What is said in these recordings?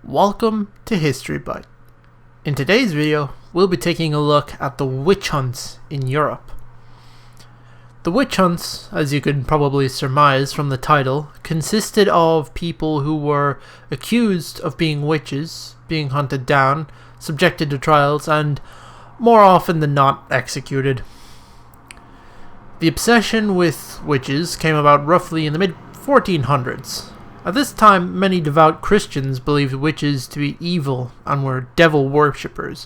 Welcome to History Bite. In today's video, we'll be taking a look at the witch hunts in Europe. The witch hunts, as you could probably surmise from the title, consisted of people who were accused of being witches, being hunted down, subjected to trials, and more often than not executed. The obsession with witches came about roughly in the mid-1400s. At this time, many devout Christians believed witches to be evil and were devil worshippers,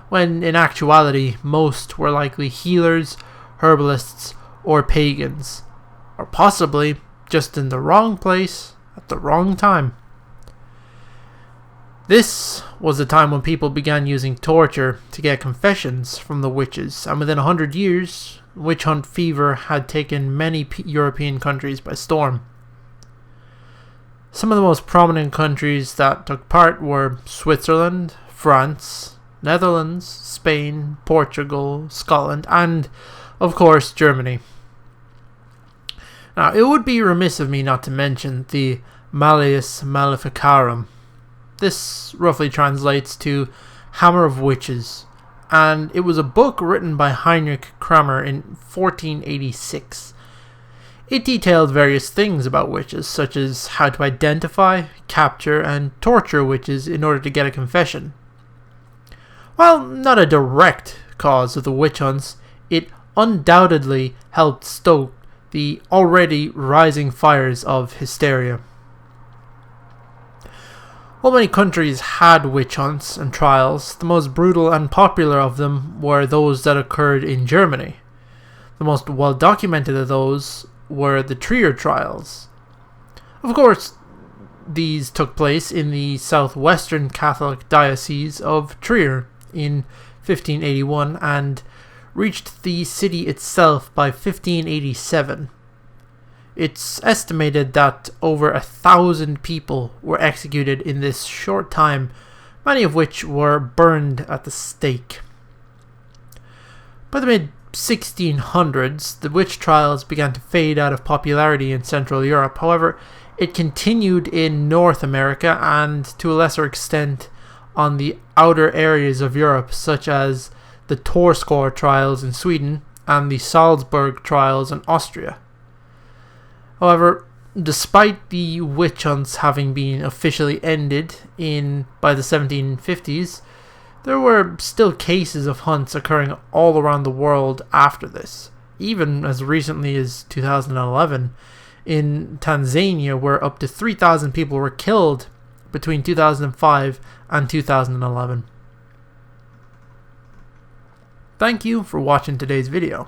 when in actuality most were likely healers, herbalists, or pagans, or possibly just in the wrong place at the wrong time. This was the time when people began using torture to get confessions from the witches, and within 100 years, witch hunt fever had taken many European countries by storm. Some of the most prominent countries that took part were Switzerland, France, Netherlands, Spain, Portugal, Scotland, and, of course, Germany. Now, it would be remiss of me not to mention the Malleus Maleficarum. This roughly translates to Hammer of Witches, and it was a book written by Heinrich Kramer in 1486. It detailed various things about witches, such as how to identify, capture, and torture witches in order to get a confession. While not a direct cause of the witch hunts, it undoubtedly helped stoke the already rising fires of hysteria. While many countries had witch hunts and trials, the most brutal and popular of them were those that occurred in Germany. The most well documented of those were the Trier trials. Of course, these took place in the southwestern Catholic diocese of Trier in 1581 and reached the city itself by 1587. It's estimated that over 1,000 people were executed in this short time, many of which were burned at the stake. By the mid-1600s, the witch trials began to fade out of popularity in Central Europe. However, it continued in North America and, to a lesser extent, on the outer areas of Europe, such as the Torskor trials in Sweden and the Salzburg trials in Austria. However, despite the witch hunts having been officially ended by the 1750s, there were still cases of hunts occurring all around the world after this, even as recently as 2011 in Tanzania, where up to 3,000 people were killed between 2005 and 2011. Thank you for watching today's video.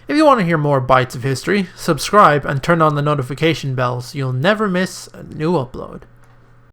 If you want to hear more bites of history, subscribe and turn on the notification bell so you'll never miss a new upload.